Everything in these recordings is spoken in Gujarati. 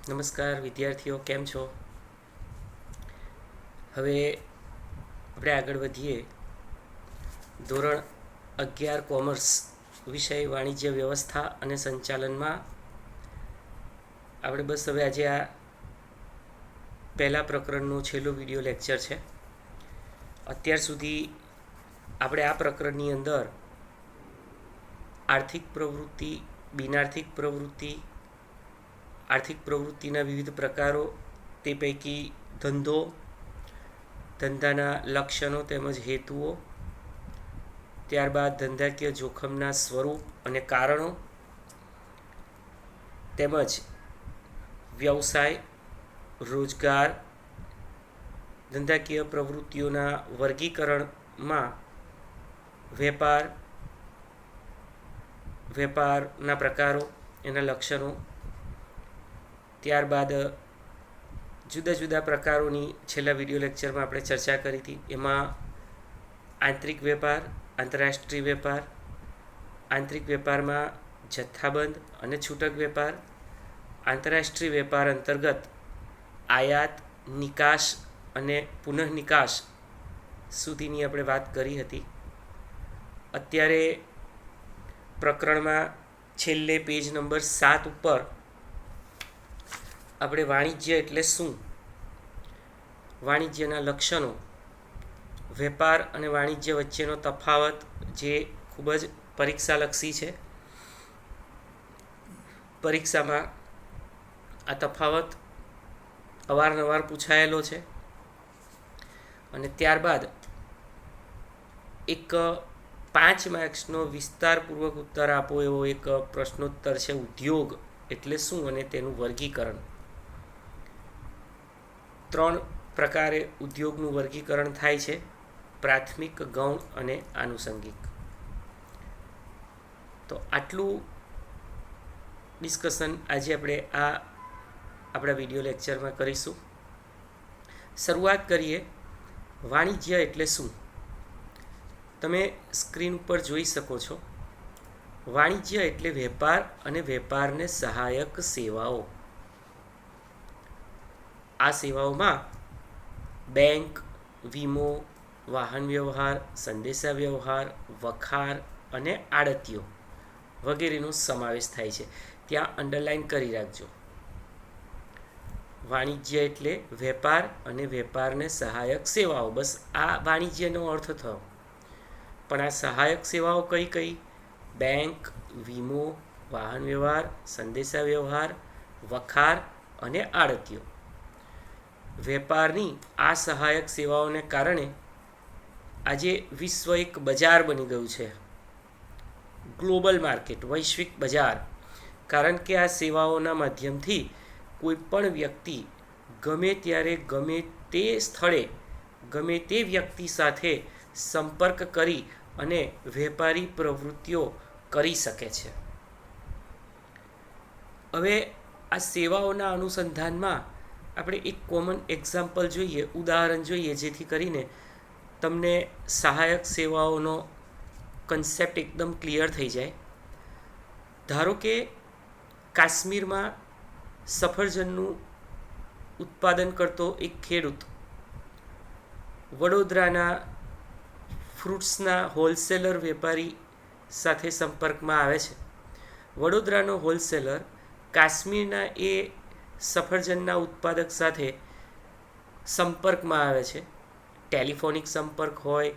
નમસ્કાર વિદ્યાર્થીઓ, કેમ છો? હવે આપણે આગળ વધીએ. ધોરણ 11 કોમર્સ વિષય વાણિજ્ય વ્યવસ્થા અને સંચાલનમાં આપણે બસ હવે આજે આ પહેલા પ્રકરણનું છેલ્લું વિડીયો લેક્ચર છે. અત્યાર સુધી આપણે આ પ્રકરણની અંદર આર્થિક પ્રવૃત્તિ, બિનઆર્થિક પ્રવૃત્તિ, આર્થિક પ્રવૃત્તિના વિવિધ પ્રકારો, તે પૈકી ધંધો, ધંધાના લક્ષણો તેમજ હેતુઓ, ત્યારબાદ ધંધાકીય જોખમના સ્વરૂપ અને કારણો, તેમજ વ્યવસાય, રોજગાર, ધંધાકીય પ્રવૃત્તિઓના વર્ગીકરણમાં વેપારના પ્રકારો, એના લક્ષણો, ત્યારબાદ જુદા જુદા પ્રકારોની છેલ્લા વિડીયો લેક્ચરમાં આપણે ચર્ચા કરી હતી. એમાં આંતરિક વેપાર, આંતરરાષ્ટ્રીય વેપાર, આંતરિક વેપારમાં જથ્થાબંધ અને છૂટક વેપાર, આંતરરાષ્ટ્રીય વેપાર અંતર્ગત આયાત, નિકાસ અને પુનઃનિકાસ સુધીની આપણે વાત કરી હતી. અત્યારે પ્રકરણમાં છેલ્લે પેજ નંબર 7 ઉપર આપણે વાણિજ્ય એટલે શું, વાણિજ્યના લક્ષણો, વેપાર અને વાણિજ્ય વચ્ચેનો તફાવત, જે ખૂબ જ પરીક્ષાલક્ષી છે. પરીક્ષામાં આ તફાવત અવારનવાર પૂછાયેલો છે. અને ત્યારબાદ એક 5 માર્ક્સનો વિસ્તારપૂર્વક ઉત્તર આપો એવો એક પ્રશ્નોત્તર છે, ઉદ્યોગ એટલે શું અને તેનું વર્ગીકરણ. 3 પ્રકારે ઉદ્યોગનું વર્ગીકરણ થાય છે: પ્રાથમિક, ગૌણ અને આનુષંગિક. તો આટલું ડિસ્કશન આજે આપણે આપણા વિડીયો લેક્ચરમાં કરીશું. શરૂઆત કરીએ. વાણિજ્ય એટલે શું? તમે સ્ક્રીન ઉપર જોઈ શકો છો. વાણિજ્ય એટલે વેપાર અને વેપારને સહાયક સેવાઓ. આ સેવાઓમાં બેંક, વીમો, વાહન વ્યવહાર, સંદેશા વ્યવહાર, વખાર અને આડતીઓ વગેરેનો સમાવેશ થાય છે. ત્યાં અંડરલાઈન કરી રાખજો. વાણિજ્ય એટલે વેપાર અને વેપારને સહાયક સેવાઓ. બસ આ વાણિજ્યનો અર્થ થયો. પણ આ સહાયક સેવાઓ કઈ કઈ? બેંક, વીમો, વાહન વ્યવહાર, સંદેશા વ્યવહાર, વખાર અને આડતીઓ. વેપારની આ સહાયક સેવાઓને કારણે આજે વિશ્વ એક બજાર બની ગયું છે, ગ્લોબલ માર્કેટ, વૈશ્વિક બજાર. કારણ કે આ સેવાઓના માધ્યમથી કોઈ પણ વ્યક્તિ ગમે ત્યારે, ગમે તે સ્થળે, ગમે તે વ્યક્તિ સાથે સંપર્ક કરી અને વેપારી પ્રવૃત્તિઓ કરી શકે છે. હવે આ સેવાઓના અનુસંધાનમાં આપણે એક કોમન એક્ઝામ્પલ જોઈએ, ઉદાહરણ જોઈએ, જેથી કરીને તમને સહાયક સેવાઓનો કન્સેપ્ટ એકદમ ક્લિયર થઈ જાય. ધારો કે કાશ્મીરમાં સફરજનનું ઉત્પાદન કરતો એક ખેડૂત વડોદરાના ફ્રૂટ્સના હોલસેલર વેપારી સાથે સંપર્કમાં આવે છે. વડોદરાનો હોલસેલર કાશ્મીરના એ સફરજનના ઉત્પાદક સાથે સંપર્કમાં આવે છે. ટેલિફોનિક સંપર્ક હોય,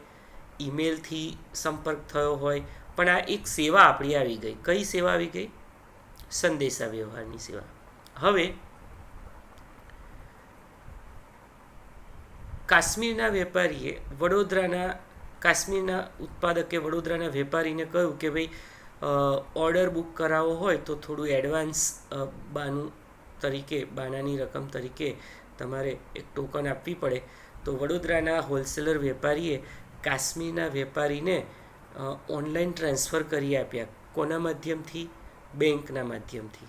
ઈમેલથી સંપર્ક થયો હોય, પણ આ એક સેવા આપણી આવી ગઈ. કઈ સેવા આવી ગઈ? સંદેશા વ્યવહારની સેવા. હવે કાશ્મીરના વેપારીએ કાશ્મીરના ઉત્પાદકે વડોદરાના વેપારીને કહ્યું કે ભાઈ, ઓર્ડર બુક કરાવવો હોય તો થોડું એડવાન્સ બાનાની રકમ તરીકે તમારે એક ટોકન આપવી પડે. તો વડોદરાના હોલસેલર વેપારીએ કાશ્મીરના વેપારીને ઓનલાઈન ટ્રાન્સફર કરી આપ્યા. કોના માધ્યમથી? બેંકના માધ્યમથી.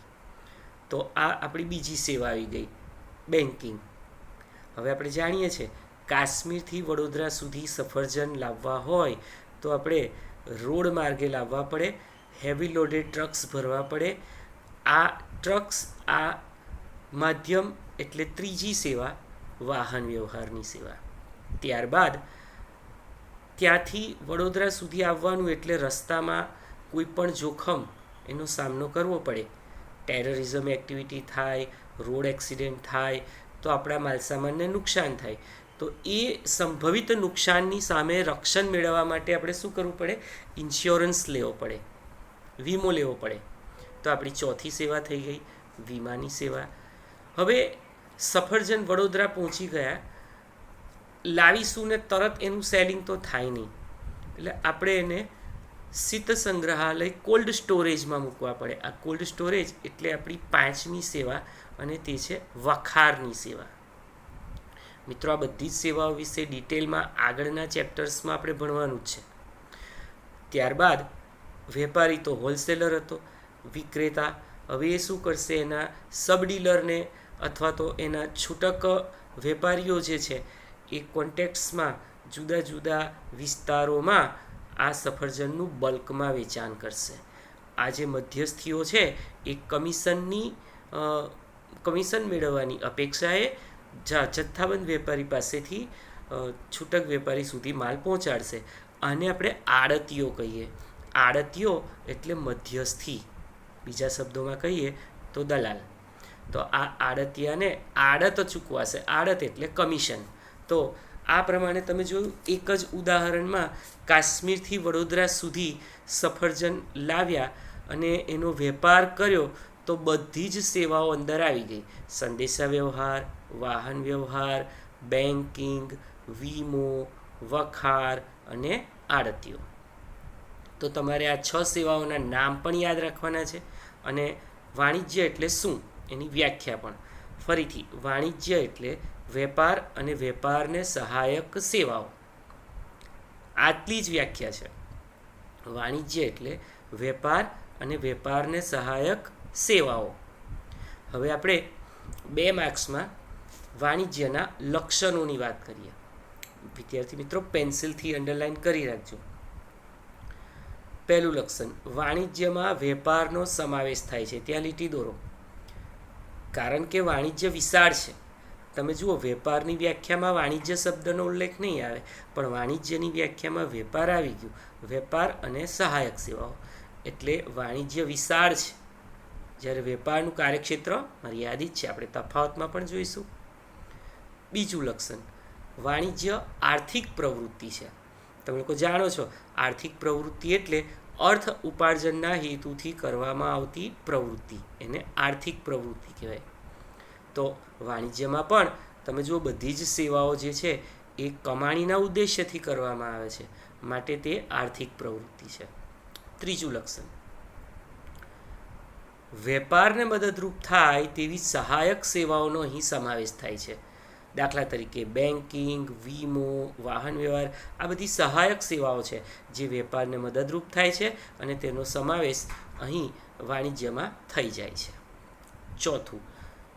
તો આ આપણી બીજી સેવા આવી ગઈ, બેન્કિંગ. હવે આપણે જાણીએ છીએ કાશ્મીરથી વડોદરા સુધી સફરજન લાવવા હોય તો આપણે રોડ માર્ગે લાવવા પડે, હેવી લોડેડ ટ્રક્સ ભરવા પડે. આ ટ્રક્સ, આ માધ્યમ એટલે ત્રીજી સેવા વાહન વ્યવહારની સેવા. ત્યારબાદ ત્યાંથી વડોદરા સુધી આવવાનું એટલે રસ્તામાં કોઈ પણ જોખમ એનો સામનો કરવો પડે. ટેરરિઝમ એક્ટિવિટી થાય, રોડ એક્સિડન્ટ થાય તો આપણા માલસામાનને નુકસાન થાય. તો એ સંભવિત નુકસાનની સામે રક્ષણ મેળવવા માટે આપણે શું કરવું પડે? ઇન્સ્યોરન્સ લેવો પડે, વીમો લેવો પડે. તો આપણી ચોથી સેવા થઈ ગઈ વીમાની સેવા. હવે સફરજન વડોદરા પહોંચી ગયા, લાવીશું ને તરત એનું સેલિંગ તો થાય નહીં, એટલે આપણે એને શીત સંગ્રહાલય કોલ્ડ સ્ટોરેજમાં મૂકવા પડે. આ કોલ્ડ સ્ટોરેજ એટલે આપણી પાંચમી સેવા, અને તે છે વખારની સેવા. મિત્રો, આ બધી જ સેવાઓ વિશે ડિટેલમાં આગળના ચેપ્ટર્સમાં આપણે ભણવાનું જ છે. ત્યારબાદ વેપારી તો હોલસેલર હતો, વિક્રેતા હવે એ શું કરશે? એના સબ ડીલરને અથવા તો એના છૂટક વેપારીઓ જે છે એ કોન્ટેક્ટ્સમાં જુદા જુદા વિસ્તારોમાં આ સફરજનનું બલ્કમાં વેચાણ કરશે. આ જે મધ્યસ્થીઓ છે એ કમિશન મેળવવાની અપેક્ષાએ જથ્થાબંધ વેપારી પાસેથી છૂટક વેપારી સુધી માલ પહોંચાડશે. આને આપણે આડતીઓ કહીએ. આડતીઓ એટલે મધ્યસ્થી, બીજા શબ્દોમાં કહીએ તો દલાલ. તો આ આડતિયાને આડત ચૂકવાશે. આડત એટલે કમિશન. તો આ પ્રમાણે તમે જોયું, એક જ ઉદાહરણમાં કાશ્મીરથી વડોદરા સુધી સફરજન લાવ્યા અને એનો વેપાર કર્યો તો બધી જ સેવાઓ અંદર આવી ગઈ. સંદેશા વ્યવહાર, વાહન વ્યવહાર, બેન્કિંગ, વીમો, વખાર અને આડતીઓ. તો તમારે આ 6 સેવાઓના નામ પણ યાદ રાખવાના છે, અને વાણિજ્ય એટલે શું એની વ્યાખ્યા પણ. ફરીથી, વાણિજ્ય એટલે વેપાર અને વેપારને સહાયક સેવાઓ. આટલી જ વ્યાખ્યા છે. વાણિજ્ય એટલે વેપાર અને વેપારને સહાયક સેવાઓ. હવે આપણે 2 માર્ક્સમાં વાણિજ્યના લક્ષણોની વાત કરીએ. વિદ્યાર્થી મિત્રો, પેન્સિલથી અંડરલાઈન કરી રાખજો. પહેલું લક્ષણ, વાણિજ્યમાં વેપારનો સમાવેશ થાય છે. ત્યાં લીટી દોરો, કારણ કે વાણિજ્ય વિશાળ છે. તમે જુઓ, વેપારની વ્યાખ્યામાં વાણિજ્ય શબ્દનો ઉલ્લેખ નહીં આવે, પણ વાણિજ્યની વ્યાખ્યામાં વેપાર આવી ગયું. વેપાર અને સહાયક સેવાઓ એટલે વાણિજ્ય વિશાળ છે, જ્યારે વેપારનું કાર્યક્ષેત્ર મર્યાદિત છે. આપણે તફાવતમાં પણ જોઈશું. બીજું લક્ષણ, વાણિજ્ય આર્થિક પ્રવૃત્તિ છે. તમે લોકો જાણો છો, આર્થિક પ્રવૃત્તિ એટલે અર્થ ઉપાર્જનના હેતુથી કરવામાં આવતી પ્રવૃત્તિ, એને આર્થિક પ્રવૃત્તિ કહેવાય. તો વાણિજ્યમાં પણ તમે જુઓ, બધી જ સેવાઓ જે છે એ કમાણીના ઉદ્દેશ્યથી કરવામાં આવે છે, માટે તે આર્થિક પ્રવૃત્તિ છે. ત્રીજું લક્ષણ, વેપારને મદદરૂપ થાય તેવી સહાયક સેવાઓનો અહીં સમાવેશ થાય છે. દાખલા તરીકે બેન્કિંગ, વીમો, વાહન વ્યવહાર, આ બધી સહાયક સેવાઓ છે જે વેપારને મદદરૂપ થાય છે, અને તેનો સમાવેશ અહીં વાણિજ્યમાં થઈ જાય છે. ચોથું,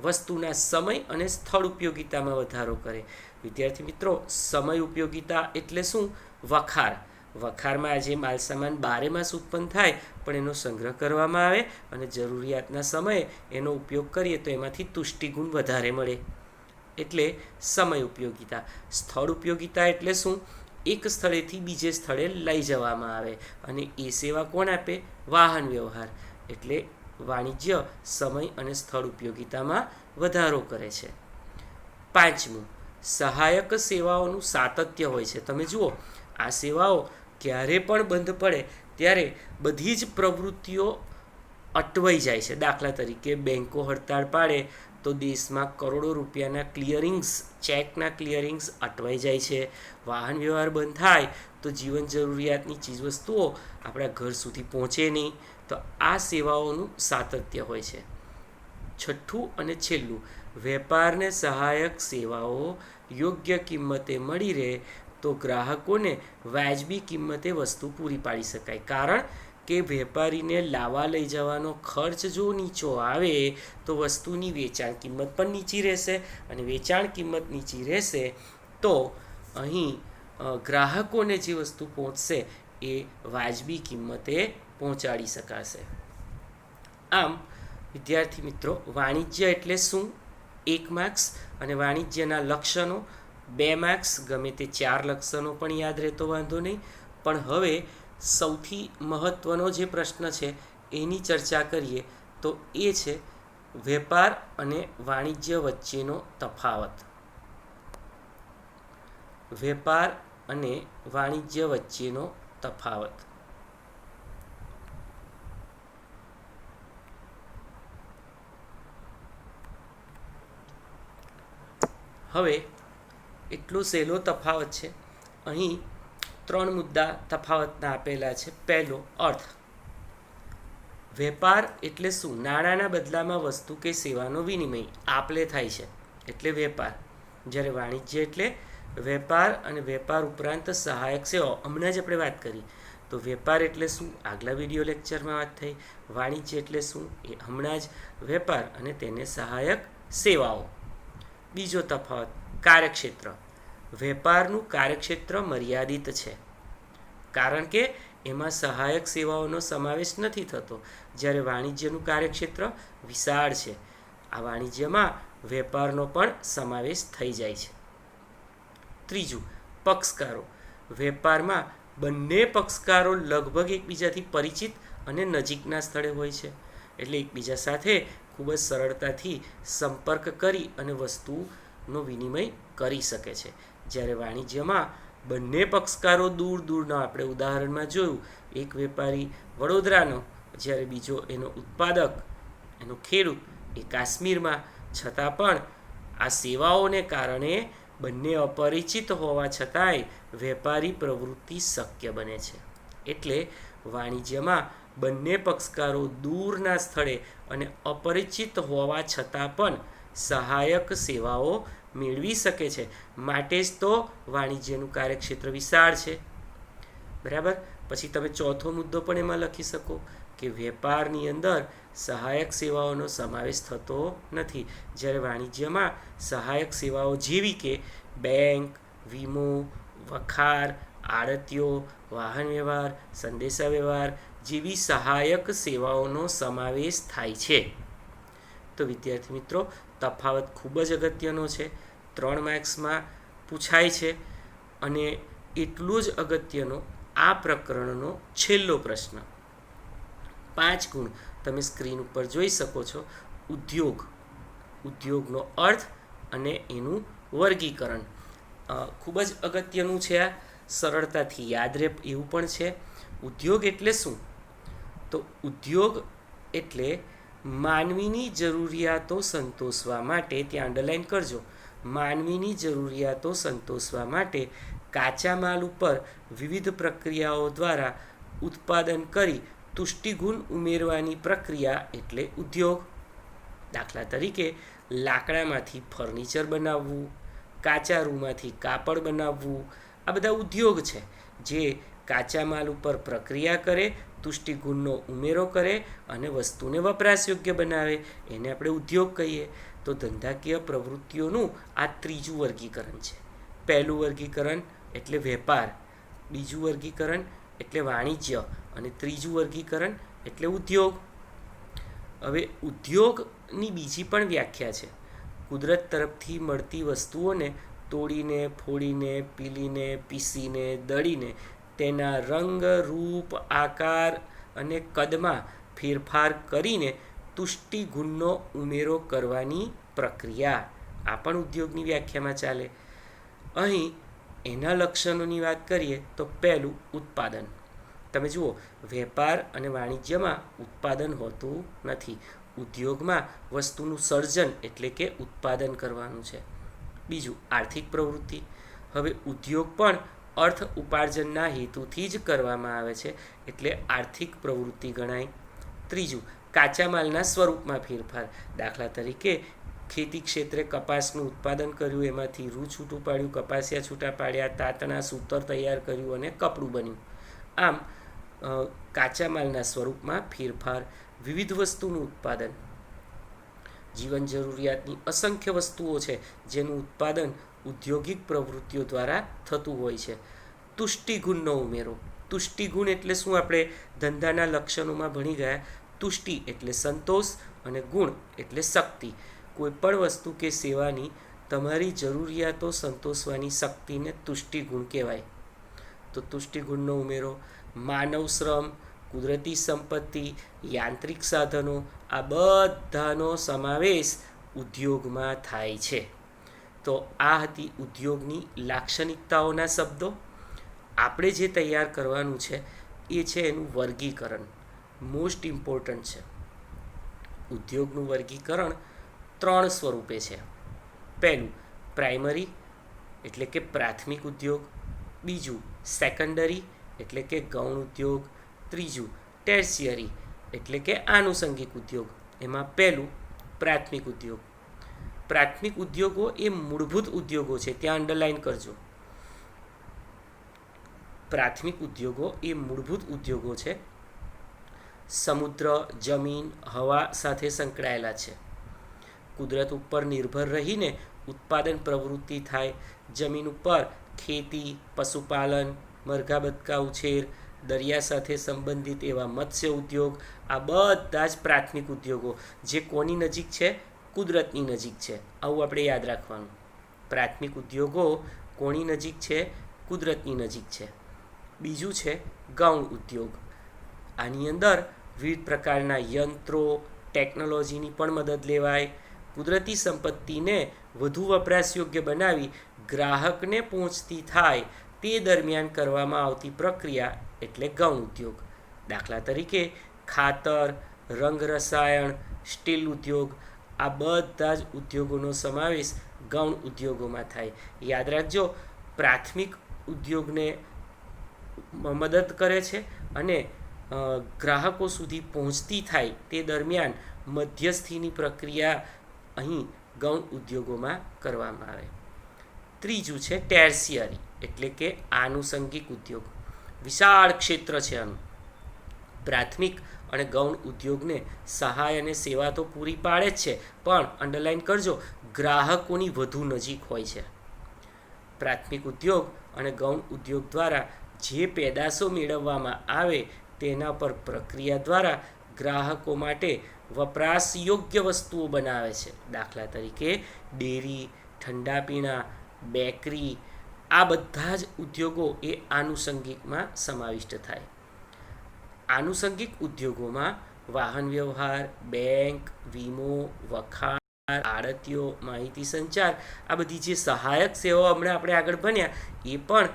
વસ્તુના સમય અને સ્થળ ઉપયોગિતામાં વધારો કરે. વિદ્યાર્થી મિત્રો, સમય ઉપયોગિતા એટલે શું? વખાર. વખારમાં આજે માલસામાન 12 માસ ઉત્પન્ન થાય, પણ એનો સંગ્રહ કરવામાં આવે અને જરૂરિયાતના સમયે એનો ઉપયોગ કરીએ તો એમાંથી તુષ્ટિગુણ વધારે મળે, એટલે સમય ઉપયોગિતા. સ્થળ ઉપયોગિતા એટલે શું? એક સ્થળેથી બીજે સ્થળે લઈ જવામાં આવે, અને એ સેવા કોણ આપે? વાહન વ્યવહાર. એટલે વાણિજ્ય સમય અને સ્થળ ઉપયોગિતામાં વધારો કરે છે. પાંચમું, સહાયક સેવાઓનું સાતત્ય હોય છે. તમે જુઓ, આ સેવાઓ ક્યારે પણ બંધ પડે ત્યારે બધી જ પ્રવૃત્તિઓ અટવાઈ જાય છે. દાખલા તરીકે બેન્કો હડતાળ પાડે તો દેશમાં કરોડો રૂપિયાના ક્લિયરિંગ્સ, ચેકના ક્લિયરિંગ્સ અટવાઈ જાય છે. વાહન વ્યવહાર બંધ થાય તો જીવન જરૂરિયાતની ચીજવસ્તુઓ આપણા ઘર સુધી પહોંચે નહીં. તો આ સેવાઓનું સાતત્ય હોય છે. છઠ્ઠું અને છેલ્લું, વેપારને સહાયક સેવાઓ યોગ્ય કિંમતે મળી રહે તો ગ્રાહકોને વાજબી કિંમતે વસ્તુ પૂરી પાડી શકાય. કારણ કે વેપારીને લાવવા લઈ જવાનો ખર્ચ જો નીચો આવે તો વસ્તુની વેચાણ કિંમત પણ નીચી રહેશે, અને વેચાણ કિંમત નીચી રહેશે તો અહીં ગ્રાહકોને જે વસ્તુ પહોંચશે એ વાજબી કિંમતે પહોંચાડી શકાશે. આમ વિદ્યાર્થી મિત્રો, વાણિજ્ય એટલે શું 1 માર્ક્સ અને વાણિજ્યના લક્ષણો 2 માર્ક્સ, ગમે તે 4 લક્ષણો પણ યાદ રહેતો વાંધો નહીં. પણ હવે સૌથી મહત્ત્વનો જે પ્રશ્ન છે એની ચર્ચા કરીએ તો એ છે વેપાર અને વાણિજ્ય વચ્ચેનો તફાવત. વેપાર અને વાણિજ્ય વચ્ચેનો તફાવત. હવે એટલો સહેલો તફાવત છે. અહીં 3 મુદ્દા તફાવતના આપેલા છે. પહેલો, અર્થ. વેપાર એટલે શું? નાણાંના બદલામાં વસ્તુ કે સેવાનો વિનિમય આપલે થાય છે એટલે વેપાર. જ્યારે વાણિજ્ય એટલે વેપાર અને વેપાર ઉપરાંત સહાયક સેવાઓ. હમણાં જ આપણે વાત કરી. તો વેપાર એટલે શું? આગલા વિડીયો લેક્ચરમાં વાત થઈ. વાણિજ્ય એટલે શું? એ હમણાં જ. વેપાર અને તેને સહાયક સેવાઓ. બીજો તફાવત, કાર્યક્ષેત્ર. વેપારનું કાર્યક્ષેત્ર મર્યાદિત છે કારણ કે એમાં સહાયક સેવાઓનો સમાવેશ નથી થતો, જ્યારે વાણિજ્યનું કાર્યક્ષેત્ર વિશાળ છે. આ વાણિજ્યમાં વેપારનો પણ સમાવેશ થઈ જાય છે. ત્રીજું, પક્ષકારો. વેપારમાં બંને પક્ષકારો લગભગ એકબીજાથી પરિચિત અને નજીકના સ્થળે હોય છે, એટલે એકબીજા સાથે ખૂબ જ સરળતાથી સંપર્ક કરી અને વસ્તુનો વિનિમય કરી શકે છે. જ્યારે વાણિજ્યમાં બંને પક્ષકારો દૂર દૂરના, આપણે ઉદાહરણમાં જોયું, એક વેપારી વડોદરાનો, જ્યારે બીજો એનો ઉત્પાદક, એનો ખેડૂત એ કાશ્મીરમાં. છતાં પણ આ સેવાઓને કારણે બંને અપરિચિત હોવા છતાંય વેપારી પ્રવૃત્તિ શક્ય બને છે. એટલે વાણિજ્યમાં બંને પક્ષકારો દૂરના સ્થળે અને અપરિચિત હોવા છતાં પણ સહાયક સેવાઓ મેળવી શકે છે. માટે જ તો વાણિજ્યનું કાર્યક્ષેત્ર વિશાળ છે. બરાબર. પછી તમે ચોથો મુદ્દો પણ એમાં લખી શકો કે વેપારની અંદર સહાયક સેવાઓનો સમાવેશ થતો નથી, જ્યારે વાણિજ્યમાં સહાયક સેવાઓ જેવી કે બેંક, વીમો, વખાર, આડતીઓ, વાહન વ્યવહાર, સંદેશા વ્યવહાર જેવી સહાયક સેવાઓનો સમાવેશ થાય છે. તો વિદ્યાર્થી મિત્રો, તફાવત ખૂબ જ અગત્યનો છે. 3 માર્ક્સમાં પૂછાય છે અને એટલું જ અગત્યનો આ પ્રકરણનો છેલ્લો પ્રશ્ન. 5 ગુણ તમે સ્ક્રીન ઉપર જોઈ શકો છો. ઉદ્યોગ. ઉદ્યોગનો અર્થ અને એનું વર્ગીકરણ ખૂબ જ અગત્યનું છે. આ સરળતાથી યાદ રહે એવું પણ છે. ઉદ્યોગ એટલે શું? તો ઉદ્યોગ એટલે માનવીની જરૂરિયાતો સંતોષવા માટે, ત્યાં અંડરલાઈન કરજો, માનવીની જરૂરિયાતો સંતોષવા માટે કાચા માલ ઉપર વિવિધ પ્રક્રિયાઓ દ્વારા ઉત્પાદન કરી તુષ્ટિગુણ ઉમેરવાની પ્રક્રિયા એટલે ઉદ્યોગ. દાખલા તરીકે લાકડામાંથી ફર્નિચર બનાવવું, કાચા રૂમાંથી કાપડ બનાવવું, આ બધા ઉદ્યોગ છે જે કાચા માલ ઉપર પ્રક્રિયા કરે, તુષ્ટિગુણનો ઉમેરો કરે અને વસ્તુને વપરાશયોગ્ય બનાવે. એને આપણે ઉદ્યોગ કહીએ. તો ધંધાકીય પ્રવૃત્તિઓનું આ ત્રીજું વર્ગીકરણ છે. પહેલું વર્ગીકરણ એટલે વેપાર, બીજું વર્ગીકરણ એટલે વાણિજ્ય અને ત્રીજું વર્ગીકરણ એટલે ઉદ્યોગ. હવે ઉદ્યોગની બીજી પણ વ્યાખ્યા છે. કુદરત તરફથી મળતી વસ્તુઓને તોડીને, ફોડીને, પીલીને, પીસીને, દળીને તેના રંગ, રૂપ, આકાર અને કદમાં ફેરફાર કરીને તુષ્ટિગુણનો ઉમેરો કરવાની પ્રક્રિયા. આ પણ ઉદ્યોગની વ્યાખ્યામાં ચાલે. અહીં એના લક્ષણોની વાત કરીએ તો પહેલું, ઉત્પાદન. તમે જુઓ, વેપાર અને વાણિજ્યમાં ઉત્પાદન હોતું નથી. ઉદ્યોગમાં વસ્તુનું સર્જન એટલે કે ઉત્પાદન કરવાનું છે. બીજું, આર્થિક પ્રવૃત્તિ. હવે ઉદ્યોગ પણ અર્થ ઉપાર્જનના હેતુથી જ કરવામાં આવે છે એટલે આર્થિક પ્રવૃત્તિ ગણાય. ત્રીજું, કાચા માલના સ્વરૂપમાં ફેરફાર. દાખલા તરીકે ખેતી ક્ષેત્રે કપાસનું ઉત્પાદન કર્યું, એમાંથી રૂ છૂટું પાડ્યું, કપાસિયા છૂટા પાડ્યા, તાંતણા, સૂતર તૈયાર કર્યું અને કપડું બન્યું. આમ કાચા માલના સ્વરૂપમાં ફેરફાર. વિવિધ વસ્તુનું ઉત્પાદન. જીવન જરૂરિયાતની અસંખ્ય વસ્તુઓ છે જેનું ઉત્પાદન ઔદ્યોગિક પ્રવૃત્તિઓ દ્વારા થતું હોય છે. તુષ્ટિગુણનો ઉમેરો. તુષ્ટિગુણ એટલે શું? આપણે ધંધાના લક્ષણોમાં ભણી ગયા. તુષ્ટિ એટલે સંતોષ અને ગુણ એટલે શક્તિ. કોઈપણ વસ્તુ કે સેવાની તમારી જરૂરિયાતો સંતોષવાની શક્તિને તુષ્ટિગુણ કહેવાય. તો તુષ્ટિગુણનો ઉમેરો માનવ શ્રમ, કુદરતી સંપત્તિ, યાંત્રિક સાધનો, આ બધાનો સમાવેશ ઉદ્યોગમાં થાય છે. તો આ હતી ઉદ્યોગની લાક્ષણિકતાઓના શબ્દો. આપણે જે તૈયાર કરવાનું છે એ છે એનું વર્ગીકરણ. મોસ્ટ ઇમ્પોર્ટન્ટ છે. ઉદ્યોગનું વર્ગીકરણ 3 સ્વરૂપે છે. પહેલું પ્રાઇમરી એટલે કે પ્રાથમિક ઉદ્યોગ, બીજું સેકન્ડરી એટલે કે ગૌણ ઉદ્યોગ, ત્રીજું ટર્શિયરી એટલે કે આનુષંગિક ઉદ્યોગ. એમાં પહેલું પ્રાથમિક ઉદ્યોગ. પ્રાથમિક ઉદ્યોગો એ મૂળભૂત ઉદ્યોગો છે, ત્યાં અંડરલાઈન કરજો. પ્રાથમિક ઉદ્યોગો એ મૂળભૂત ઉદ્યોગો છે. સમુદ્ર, જમીન, હવા સાથે સંકળાયેલા છે. કુદરત ઉપર નિર્ભર રહીને ઉત્પાદન પ્રવૃત્તિ થાય. જમીન ઉપર ખેતી, પશુપાલન, મરઘા બતકા ઉછેર, દરિયા સાથે સંબંધિત એવા મત્સ્ય ઉદ્યોગ, આ બધા જ પ્રાથમિક ઉદ્યોગો જે કોની નજીક છે? કુદરતની નજીક છે. આવું આપણે યાદ રાખવાનું. પ્રાથમિક ઉદ્યોગો કોની નજીક છે? કુદરતની નજીક છે. બીજું છે ગૌણ ઉદ્યોગ. આની અંદર વિવિધ પ્રકારના યંત્રો, ટેકનોલોજીની પણ મદદ લેવાય. કુદરતી સંપત્તિને વધુ વપરાશયોગ્ય બનાવી ગ્રાહકને પહોંચતી થાય તે દરમિયાન કરવામાં આવતી પ્રક્રિયા એટલે ગૌણ ઉદ્યોગ. દાખલા તરીકે ખાતર, રંગ રસાયણ, સ્ટીલ ઉદ્યોગ, આ બધા જ ઉદ્યોગોનો સમાવેશ ગૌણ ઉદ્યોગોમાં થાય. યાદ રાખજો, પ્રાથમિક ઉદ્યોગને મદદ કરે છે અને ગ્રાહકો સુધી પહોંચતી થાય તે દરમિયાન મધ્યસ્થીની પ્રક્રિયા અહીં ગૌણ ઉદ્યોગોમાં કરવામાં આવે. ત્રીજું છે ટર્શિયરી એટલે કે આનુષંગિક ઉદ્યોગ. વિશાળ ક્ષેત્ર છે આનું. પ્રાથમિક અને ગૌણ ઉદ્યોગને સહાય અને સેવા તો પૂરી પાડે જ છે, પણ અંડરલાઈન કરજો, ગ્રાહકોની વધુ નજીક હોય છે. પ્રાથમિક ઉદ્યોગ અને ગૌણ ઉદ્યોગ દ્વારા જે પેદાશો મેળવવામાં આવે તેના પર પ્રક્રિયા દ્વારા ગ્રાહકો માટે વપરાશ યોગ્ય વસ્તુઓ બનાવે છે. દાખલા તરીકે ડેરી, ઠંડા પીણા, બેકરી, આ બધા જ ઉદ્યોગો એ આનુષંગિકમાં સમાવિષ્ટ થાય. આનુષંગિક ઉદ્યોગોમાં વાહન વ્યવહાર, બેંક, વીમો, વખાણ, આડતીઓ, માહિતી સંચાર, આ બધી જે સહાયક સેવાઓ હમણાં આપણે આગળ ભણ્યા એ પણ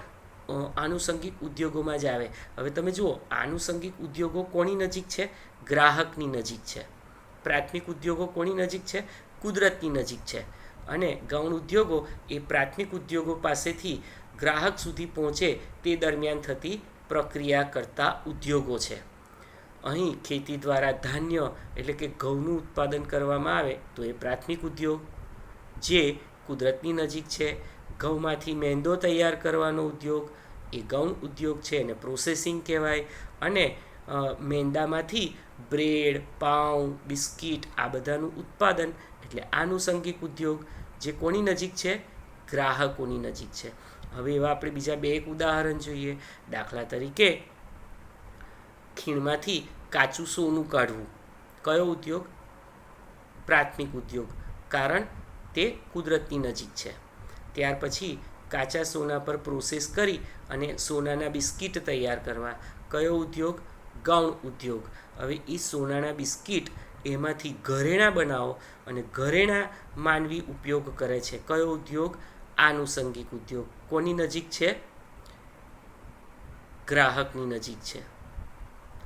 આનુષંગિક ઉદ્યોગોમાં જ આવે. હવે તમે જુઓ, આનુષંગિક ઉદ્યોગો કોની નજીક છે? ગ્રાહકની નજીક છે. પ્રાથમિક ઉદ્યોગો કોની નજીક છે? કુદરતની નજીક છે. અને ગૌણ ઉદ્યોગો એ પ્રાથમિક ઉદ્યોગો પાસેથી ગ્રાહક સુધી પહોંચે તે દરમિયાન થતી પ્રક્રિયા કરતા ઉદ્યોગો છે. અહીં ખેતી દ્વારા ધાન્ય એટલે કે ઘઉંનું ઉત્પાદન કરવામાં આવે તો એ પ્રાથમિક ઉદ્યોગ જે કુદરતની નજીક છે. ઘઉંમાંથી મેંદો તૈયાર કરવાનો ઉદ્યોગ એ ગૌણ ઉદ્યોગ છે અને પ્રોસેસિંગ કહેવાય. અને મેંદામાંથી બ્રેડ, પાઉં, બિસ્કિટ આ બધાનું ઉત્પાદન એટલે આનુષંગિક ઉદ્યોગ જે કોની નજીક છે? ગ્રાહકોની નજીક છે. હવે એવા આપણે બીજા 2 ઉદાહરણ જોઈએ. દાખલા તરીકે ખીણમાંથી કાચું સોનું કાઢવું, કયો ઉદ્યોગ? પ્રાથમિક ઉદ્યોગ, કારણ તે કુદરતની નજીક છે. ત્યાર પછી કાચા સોના પર પ્રોસેસ કરી અને સોનાના બિસ્કિટ તૈયાર કરવા, કયો ઉદ્યોગ? ગૌણ ઉદ્યોગ. હવે એ સોનાના બિસ્કિટ એમાંથી ઘરેણાં બનાવો અને ઘરેણાં માનવી ઉપયોગ કરે છે, કયો ઉદ્યોગ? આનુષંગિક ઉદ્યોગ. કોની નજીક છે? ગ્રાહકની નજીક છે.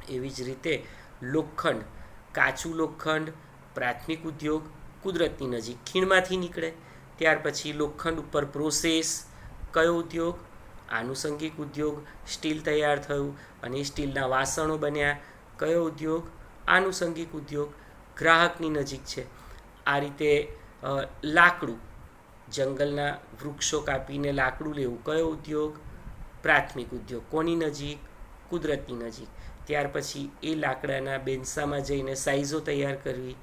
એવી જ રીતે લોખંડ, કાચું લોખંડ, પ્રાથમિક ઉદ્યોગ, કુદરતની નજીક, ખીણમાંથી નીકળે. ત્યાર પછી લોખંડ ઉપર પ્રોસેસ, કયો ઉદ્યોગ? આનુષંગિક ઉદ્યોગ. સ્ટીલ તૈયાર થયું અને સ્ટીલના વાસણો બન્યા, કયો ઉદ્યોગ? આનુષંગિક ઉદ્યોગ. ગ્રાહકની નજીક છે. આ રીતે લાકડું, જંગલના વૃક્ષો કાપીને લાકડું લેવું, કયો ઉદ્યોગ? પ્રાથમિક ઉદ્યોગ. કોની નજીક? કુદરતની નજીક. ત્યાર પછી એ લાકડાના બેન્સામાં જઈને સાઈઝો તૈયાર કરવી,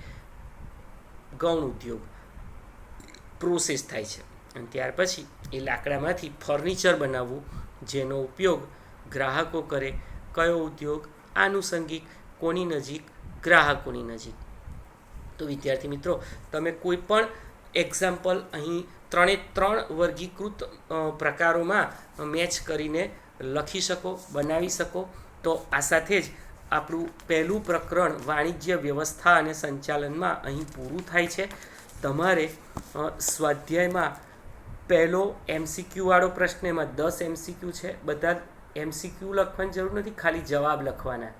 ગૌણ ઉદ્યોગ. પ્રોસેસ થાય છે અને ત્યાર પછી એ લાકડામાંથી ફર્નિચર બનાવવું જેનો ઉપયોગ ગ્રાહકો કરે, કયો ઉદ્યોગ? આનુષંગિક. કોની નજીક? ગ્રાહકોની નજીક. તો વિદ્યાર્થી મિત્રો, તમે કોઈ પણ એક્ઝામ્પલ અહીં 3 વર્ગીકૃત પ્રકારોમાં મેચ કરીને લખી શકો, બનાવી શકો. તો આ સાથે જ આપણું પહેલું પ્રકરણ વાણિજ્ય વ્યવસ્થા અને સંચાલનમાં અહીં પૂરું થાય છે. તમારે સ્વાધ્યાયમાં પહેલો MCQ વાળો પ્રશ્ન, એમાં 10 MCQ છે. બધા MCQ લખવાની જરૂર નથી, ખાલી જવાબ લખવાના.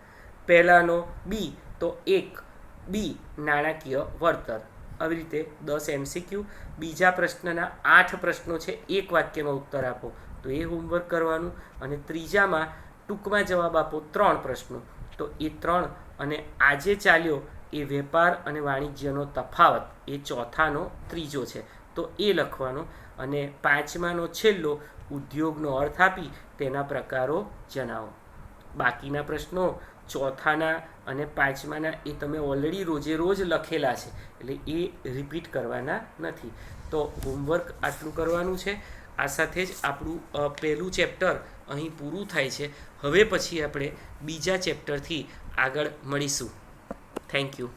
પહેલાનો બી તો 1B નાણાકીય વળતર, આવી રીતે 10 MCQ. બીજા પ્રશ્નના 8 પ્રશ્નો છે, એક વાક્યમાં ઉત્તર આપો, તો એ હોમવર્ક કરવાનું. અને ત્રીજામાં ટૂંકમાં જવાબ આપો, 3 પ્રશ્નો, તો એ 3. અને આજે ચાલ્યો એ વેપાર અને વાણિજ્યનો તફાવત, એ ચોથાનો ત્રીજો છે, તો એ લખવાનો. અને 5માનો છેલ્લો ઉદ્યોગનો અર્થ આપી તેના પ્રકારો જણાવો. બાકીના પ્રશ્નો ચોથાના અને 5માના એ તમે ઓલરેડી રોજ લખેલા છે, એટલે એ રિપીટ કરવાના નથી. તો હોમવર્ક આટલું કરવાનું છે. આ સાથે જ આપણું પહેલું ચેપ્ટર અહીં પૂરું થાય છે. હવે પછી આપણે બીજા ચેપ્ટરથી આગળ મળીશું. Thank you.